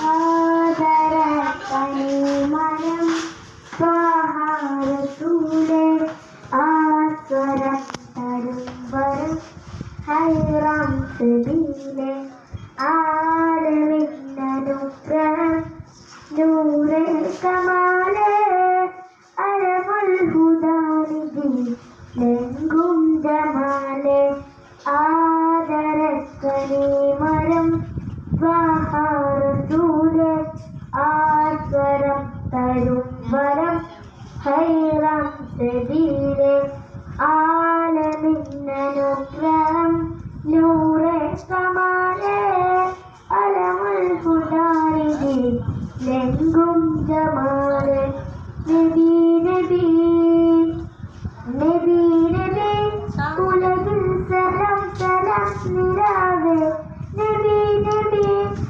ആദര കനിമനം സ്വഹാരസൂലെ ആസ്വരം തരും വരം ഹൈറാം സബീലെ ആലമിന്നനുഗ്രഹം നൂറെ കമാലെ അലമുൽ ഹുദാനിധി ലെങ്കും ജമാലെ ആദരക്കനി മരം സ്വഹാരസൂലെ ആസ്വരം തരും വരം ഹൈറാം സബീലെ ആലമിന്നനുഗ്രഹം നൂറെ കമാലെ അലമുൽ ഹുദാനിധി ലെങ്കും ജമാലെ